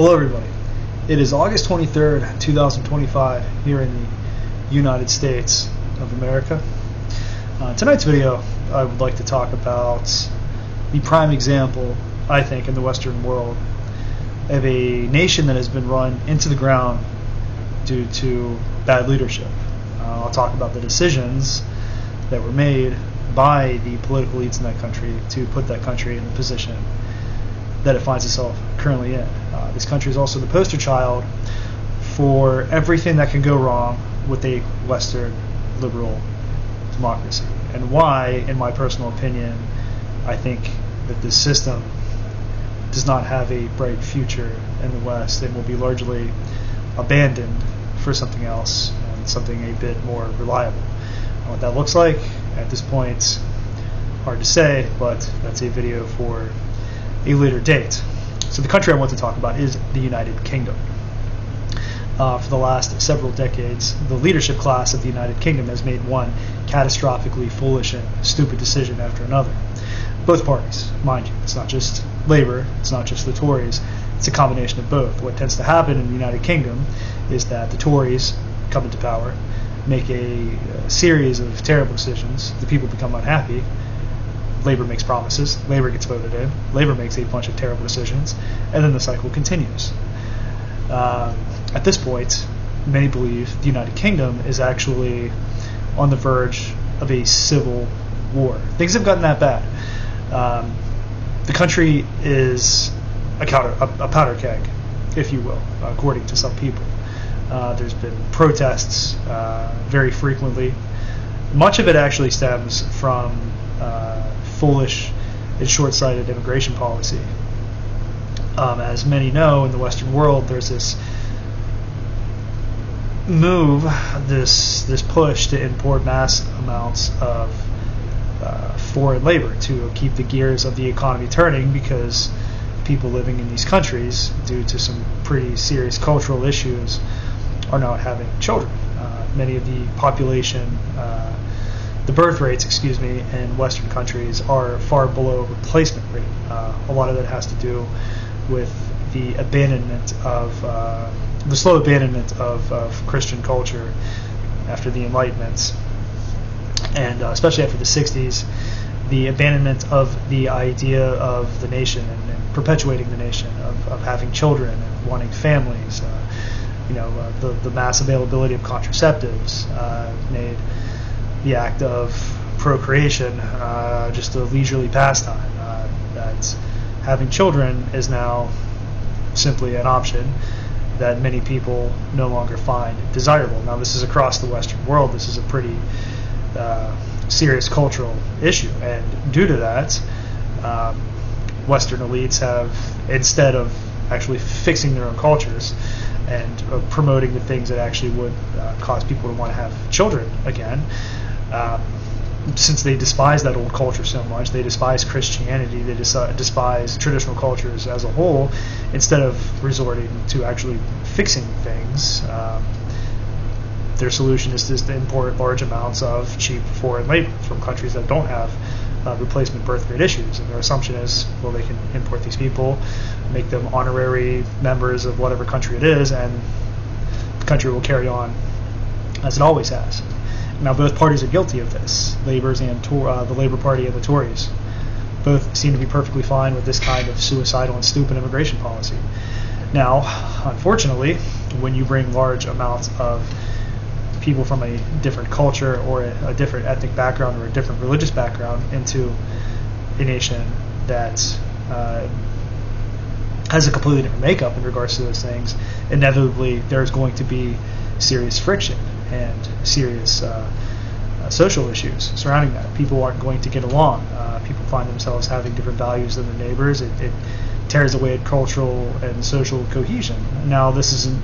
Hello everybody. It is August 23rd, 2025 here in the United States of America. Tonight's video I would like to talk about the prime example, I think, in the Western world of a nation that has been run into the ground due to bad leadership. I'll talk about the decisions that were made by the political elites in that country to put that country in the position that it finds itself currently in. This country is also the poster child for everything that can go wrong with a Western liberal democracy, and why, in my personal opinion, I think that this system does not have a bright future in the West and will be largely abandoned for something else and something a bit more reliable. And what that looks like at this point, hard to say, but that's a video for a later date. So the country I want to talk about is the United Kingdom. For the last several decades, the leadership class of the United Kingdom has made one catastrophically foolish and stupid decision after another. Both parties, mind you. It's not just Labour, it's not just the Tories, it's a combination of both. What tends to happen in the United Kingdom is that the Tories come into power, make a series of terrible decisions, the people become unhappy, Labour makes promises, Labour gets voted in, Labour makes a bunch of terrible decisions, and then the cycle continues. At this point, many believe the United Kingdom is actually on the verge of a civil war. Things have gotten that bad. The country is a powder keg, if you will, according to some people. There's been protests very frequently. Much of it actually stems from foolish and short-sighted immigration policy. As many know, in the Western world, there's this move, this push to import mass amounts of foreign labor to keep the gears of the economy turning, because people living in these countries, due to some pretty serious cultural issues, are not having children. Many of the population, the birth rates, in Western countries are far below replacement rate. A lot of that has to do with the abandonment of the slow abandonment of Christian culture after the Enlightenment, and especially after the 60s, the abandonment of the idea of the nation and perpetuating the nation, of having children and wanting families. The mass availability of contraceptives made the act of procreation just a leisurely pastime. That having children is now simply an option that many people no longer find desirable. Now, this is across the Western world. This is a pretty serious cultural issue, and due to that, Western elites have, instead of actually fixing their own cultures and promoting the things that actually would cause people to want to have children again, since they despise that old culture so much, they despise Christianity, they despise traditional cultures as a whole, instead of resorting to actually fixing things, their solution is just to import large amounts of cheap foreign labor from countries that don't have replacement birth rate issues. And their assumption is, well, they can import these people, make them honorary members of whatever country it is, and the country will carry on as it always has. Now, both parties are guilty of this. The Labour Party and the Tories both seem to be perfectly fine with this kind of suicidal and stupid immigration policy. Now, unfortunately, when you bring large amounts of people from a different culture or a different ethnic background or a different religious background into a nation that has a completely different makeup in regards to those things, inevitably there's going to be serious friction and serious social issues surrounding that. People aren't going to get along. People find themselves having different values than their neighbors. It tears away at cultural and social cohesion. Now, this isn't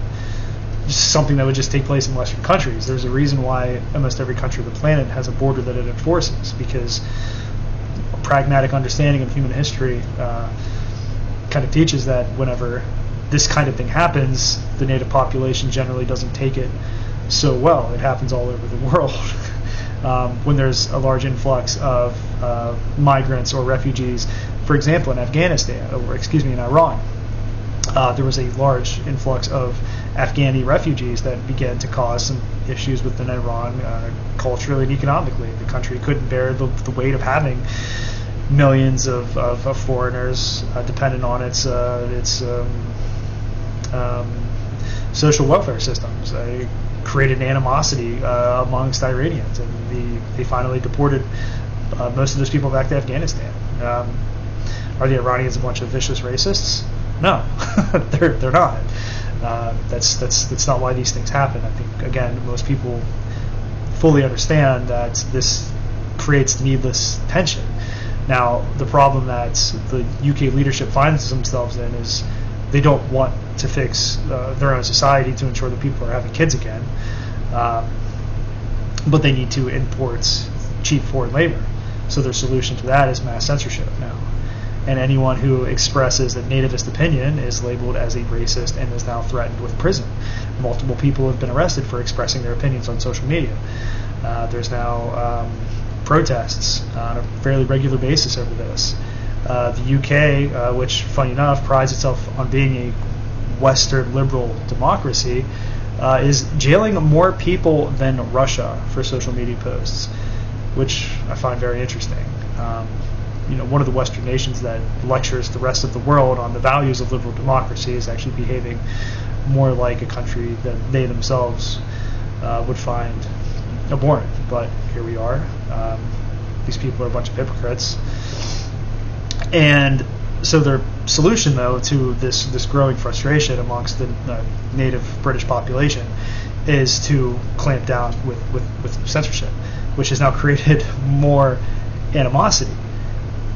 something that would just take place in Western countries. There's a reason why almost every country of the planet has a border that it enforces, because a pragmatic understanding of human history kind of teaches that whenever this kind of thing happens, the native population generally doesn't take it so well. It happens all over the world. When there's a large influx of migrants or refugees, for example, in Afghanistan, or in Iran, there was a large influx of Afghani refugees that began to cause some issues within Iran, culturally and economically. The country couldn't bear the weight of having millions of foreigners dependent on its social welfare systems. It created an animosity amongst Iranians, and they finally deported most of those people back to Afghanistan. Are the Iranians a bunch of vicious racists? No, they're not. That's not why these things happen. I think, again, most people fully understand that this creates needless tension. Now, the problem that the UK leadership finds themselves in is they don't want to fix their own society to ensure that people are having kids again, but they need to import cheap foreign labor. So their solution to that is mass censorship now. And anyone who expresses a nativist opinion is labeled as a racist and is now threatened with prison. Multiple people have been arrested for expressing their opinions on social media. There's now protests on a fairly regular basis over this. The UK, which, funny enough, prides itself on being a Western liberal democracy, is jailing more people than Russia for social media posts, which I find very interesting. One of the Western nations that lectures the rest of the world on the values of liberal democracy is actually behaving more like a country that they themselves would find abhorrent. But here we are. These people are a bunch of hypocrites. And so their solution, though, to this growing frustration amongst the native British population is to clamp down with censorship, which has now created more animosity.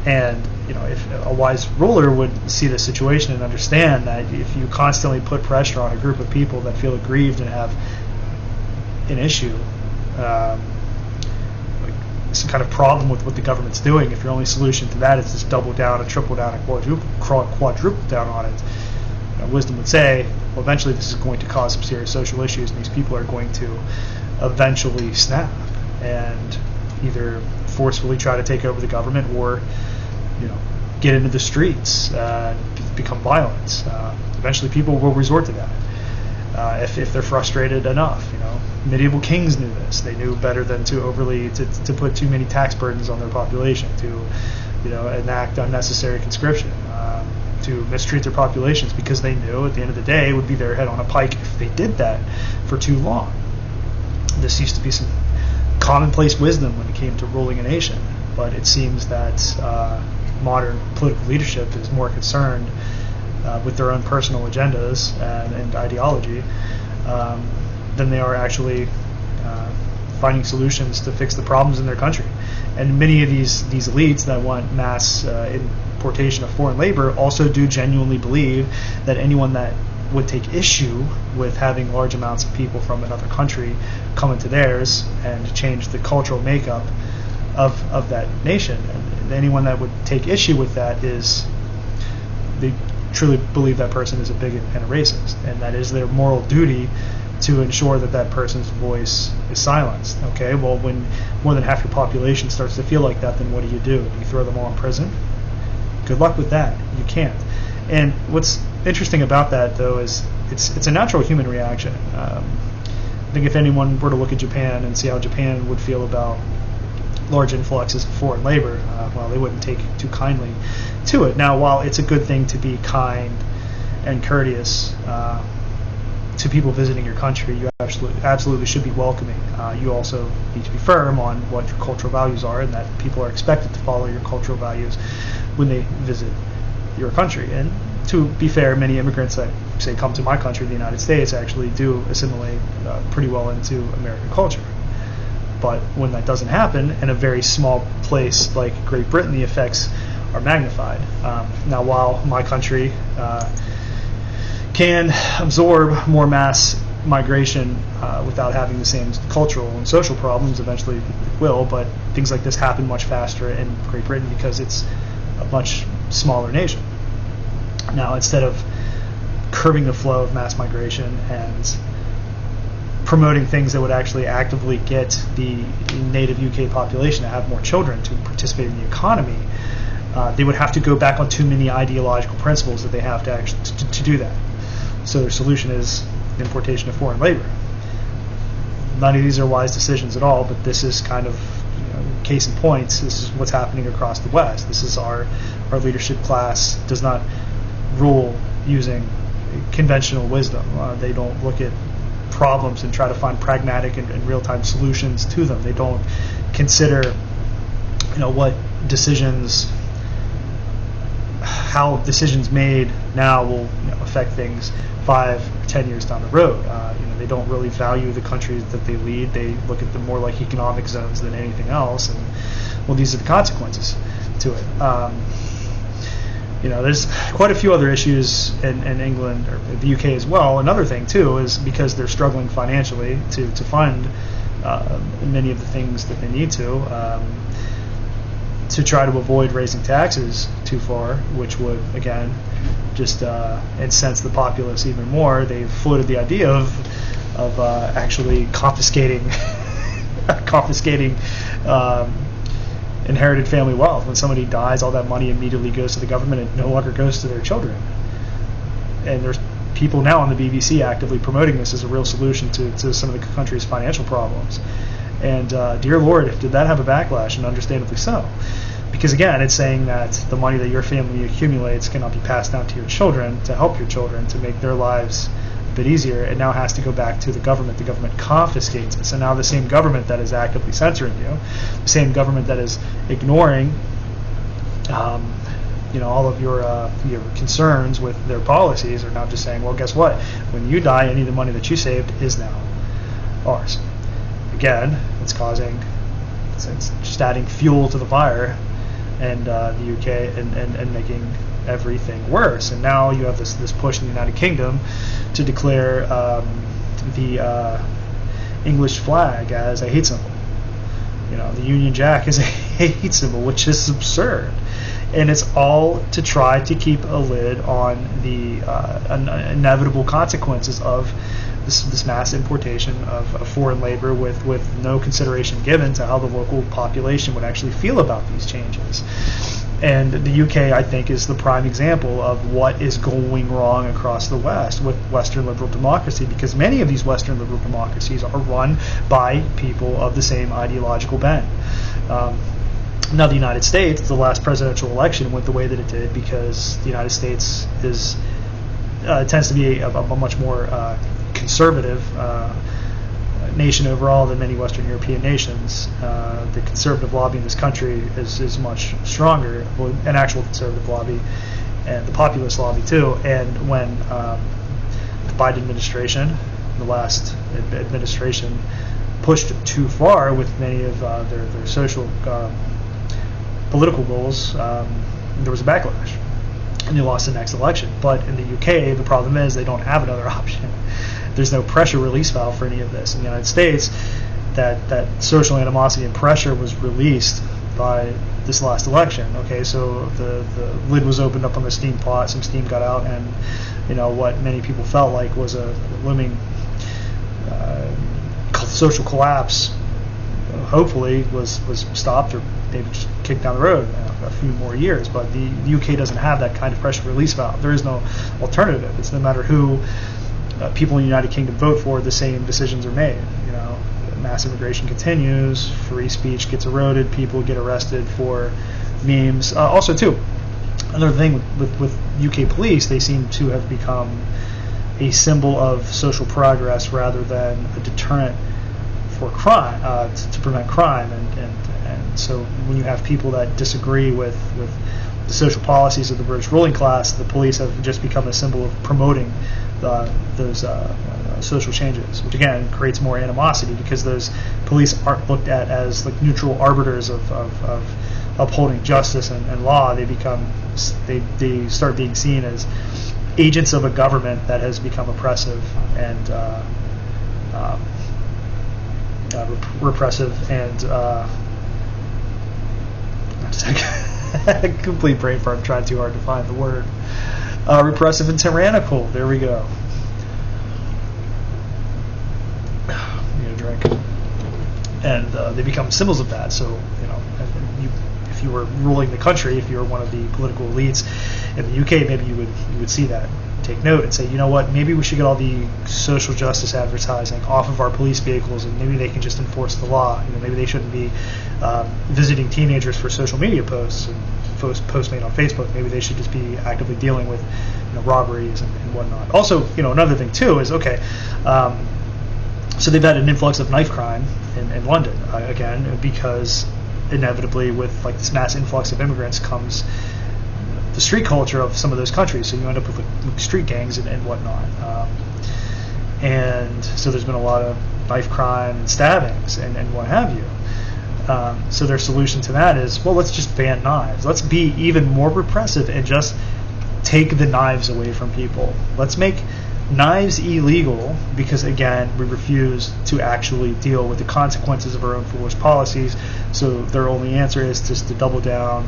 And if a wise ruler would see the situation and understand that if you constantly put pressure on a group of people that feel aggrieved and have an issue, some kind of problem with what the government's doing, if your only solution to that is just double down and triple down and quadruple down on it, wisdom would say, well, eventually this is going to cause some serious social issues, and these people are going to eventually snap and either forcefully try to take over the government or get into the streets and become violent. Eventually people will resort to that if they're frustrated enough. Medieval kings knew this. They knew better than to put too many tax burdens on their population, to enact unnecessary conscription, to mistreat their populations, because they knew at the end of the day it would be their head on a pike if they did that for too long. This used to be some commonplace wisdom when it came to ruling a nation, but it seems that modern political leadership is more concerned with their own personal agendas and ideology than they are actually finding solutions to fix the problems in their country. And many of these elites that want mass importation of foreign labor also do genuinely believe that anyone that would take issue with having large amounts of people from another country come into theirs and change the cultural makeup of that nation. And anyone that would take issue with that they truly believe that person is a bigot and a racist, and that is their moral duty to ensure that person's voice is silenced. Okay, well, when more than half your population starts to feel like that, then what do? Do you throw them all in prison? Good luck with that. You can't. And what's interesting about that, though, is it's a natural human reaction. I think if anyone were to look at Japan and see how Japan would feel about large influxes of foreign labor, well, they wouldn't take too kindly to it. Now, while it's a good thing to be kind and courteous to people visiting your country, you absolutely should be welcoming. You also need to be firm on what your cultural values are, and that people are expected to follow your cultural values when they visit your country. And to be fair, many immigrants that say come to my country, the United States, actually do assimilate pretty well into American culture. But when that doesn't happen, in a very small place like Great Britain, the effects are magnified. Now, while my country can absorb more mass migration without having the same cultural and social problems, eventually it will, but things like this happen much faster in Great Britain because it's a much smaller nation. Now, instead of curbing the flow of mass migration and promoting things that would actually actively get the native UK population to have more children to participate in the economy, they would have to go back on too many ideological principles that they have to actually to do that. So their solution is importation of foreign labor. None of these are wise decisions at all, but this is kind of, case in point. This is what's happening across the West. This is our leadership class does not rule using conventional wisdom. They don't look at problems and try to find pragmatic and real-time solutions to them. They don't consider, what decisions, how decisions made now will affect things 5 or 10 years down the road. They don't really value the countries that they lead. They look at them more like economic zones than anything else, and well, these are the consequences to it. There's quite a few other issues in England or the UK as well. Another thing too is because they're struggling financially to fund many of the things that they need to try to avoid raising taxes too far, which would again just incense the populace even more. They've floated the idea of actually confiscating inherited family wealth. When somebody dies, all that money immediately goes to the government and no longer goes to their children. And there's people now on the BBC actively promoting this as a real solution to some of the country's financial problems. And dear Lord, did that have a backlash, and understandably so. Because again, it's saying that the money that your family accumulates cannot be passed down to your children to help your children to make their lives a bit easier. It now has to go back to the government. The government confiscates it. So now the same government that is actively censoring you, the same government that is ignoring all of your concerns with their policies, are now just saying, well, guess what? When you die, any of the money that you saved is now ours. Again, it's just adding fuel to the fire, and the UK and making everything worse. And now you have this push in the United Kingdom to declare the English flag as a hate symbol. The Union Jack is a hate symbol, which is absurd. And it's all to try to keep a lid on the inevitable consequences of this mass importation of foreign labor with no consideration given to how the local population would actually feel about these changes. And the UK, I think, is the prime example of what is going wrong across the West with Western liberal democracy, because many of these Western liberal democracies are run by people of the same ideological bent. Now, the United States, the last presidential election went the way that it did because the United States tends to be a much more conservative nation overall than many Western European nations. The conservative lobby in this country is much stronger, an actual conservative lobby, and the populist lobby too. And when the Biden administration, the last administration, pushed too far with many of their social political goals, there was a backlash, and they lost the next election. But in the UK, the problem is they don't have another option. There's no pressure release valve for any of this. In the United States, that social animosity and pressure was released by this last election. Okay, so the lid was opened up on the steam pot, some steam got out, and what many people felt like was a looming social collapse, hopefully was stopped or maybe just kicked down the road a few more years. But the UK doesn't have that kind of pressure release valve. There is no alternative. It's no matter who people in the United Kingdom vote for, the same decisions are made. Mass immigration continues, free speech gets eroded, people get arrested for memes. Also, too, another thing with UK police, they seem to have become a symbol of social progress rather than a deterrent for crime, to prevent crime. And so when you have people that disagree with the social policies of the British ruling class, the police have just become a symbol of promoting those social changes, which again creates more animosity because those police aren't looked at as like neutral arbiters of upholding justice and law. They start being seen as agents of a government that has become oppressive and repressive and complete brain fart. I'm trying too hard to find the word. Repressive and tyrannical. There we go. Need a drink. And they become symbols of that. So if if you were ruling the country, if you were one of the political elites in the UK, maybe you would see that, take note, and say, you know what, maybe we should get all the social justice advertising off of our police vehicles, and maybe they can just enforce the law. Maybe they shouldn't be visiting teenagers for social media posts and posts made on Facebook. Maybe they should just be actively dealing with robberies and whatnot. Also, another thing too is, okay, so they've had an influx of knife crime in London again, because inevitably with like this mass influx of immigrants comes the street culture of some of those countries. So you end up with like street gangs and whatnot. And so there's been a lot of knife crime and stabbings and what have you. So their solution to that is, well, let's just ban knives. Let's be even more repressive and just take the knives away from people. Let's make knives illegal because, again, we refuse to actually deal with the consequences of our own foolish policies. So their only answer is just to double down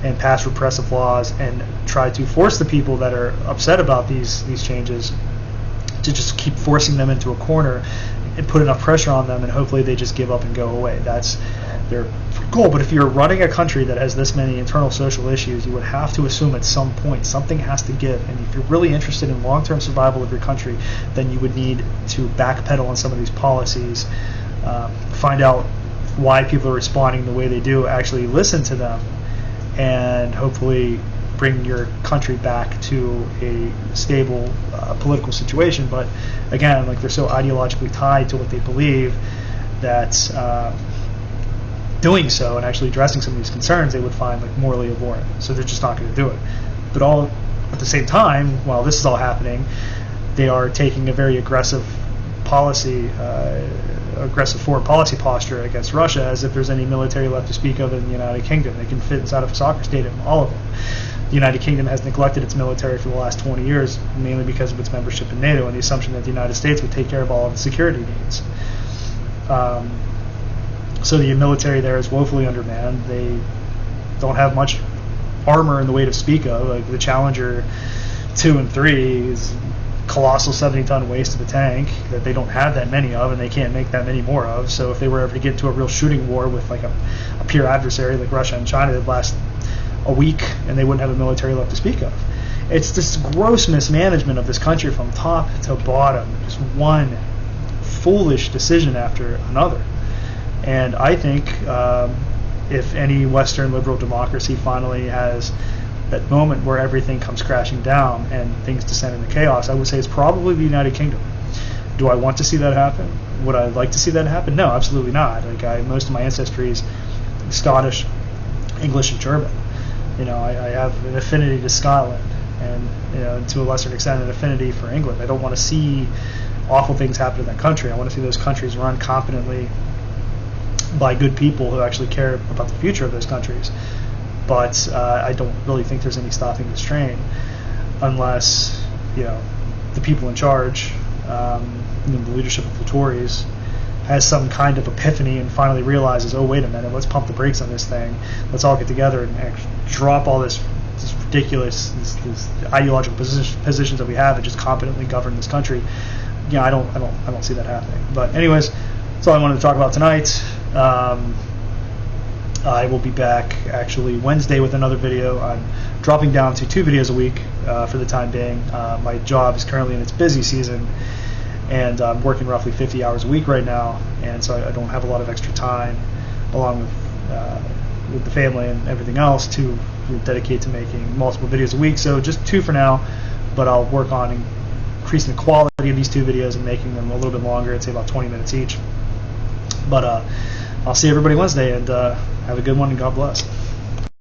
and pass repressive laws and try to force the people that are upset about these changes to just keep forcing them into a corner and put enough pressure on them, and hopefully they just give up and go away. That's their goal. But if you're running a country that has this many internal social issues, you would have to assume at some point something has to give. And if you're really interested in long-term survival of your country, then you would need to backpedal on some of these policies, find out why people are responding the way they do, actually listen to them, and hopefully bring your country back to a stable political situation. But again, like, they're so ideologically tied to what they believe that doing so and actually addressing some of these concerns they would find like morally abhorrent. So they're just not going to do it. But all at the same time, while this is all happening, they are taking a very aggressive foreign policy posture against Russia, as if there's any military left to speak of in the United Kingdom. They can fit inside of a soccer stadium, all of them. The United Kingdom has neglected its military for the last 20 years, mainly because of its membership in NATO and the assumption that the United States would take care of all of its security needs. So the military there is woefully undermanned. They don't have much armor in the way to speak of. Like the Challenger 2 and 3 is colossal 70-ton waste of a tank that they don't have that many of, and they can't make that many more of. So if they were ever to get into a real shooting war with like a peer adversary like Russia and China, it'd last a week and they wouldn't have a military left to speak of. It's this gross mismanagement of this country from top to bottom, just one foolish decision after another. And I think if any Western liberal democracy finally has that moment where everything comes crashing down and things descend into chaos, I would say it's probably the United Kingdom. Do I want to see that happen? Would I like to see that happen? No, absolutely not. Like, most of my ancestry is Scottish, English, and German. I have an affinity to Scotland, and to a lesser extent an affinity for England. I don't want to see awful things happen in that country. I want to see those countries run competently by good people who actually care about the future of those countries. But I don't really think there's any stopping this train unless the people in charge, the leadership of the Tories, has some kind of epiphany and finally realizes, oh, wait a minute, let's pump the brakes on this thing. Let's all get together and drop all this ridiculous, these ideological positions that we have, and just competently govern this country. I don't see that happening. But anyways, that's all I wanted to talk about tonight. I will be back actually Wednesday with another video. I'm dropping down to 2 videos a week for the time being. My job is currently in its busy season, and I'm working roughly 50 hours a week right now, and so I don't have a lot of extra time, along with the family and everything else, to dedicate to making multiple videos a week. So just 2 for now, but I'll work on increasing the quality of these 2 videos and making them a little bit longer. I'd say about 20 minutes each. But I'll see everybody Wednesday, and have a good one, and God bless.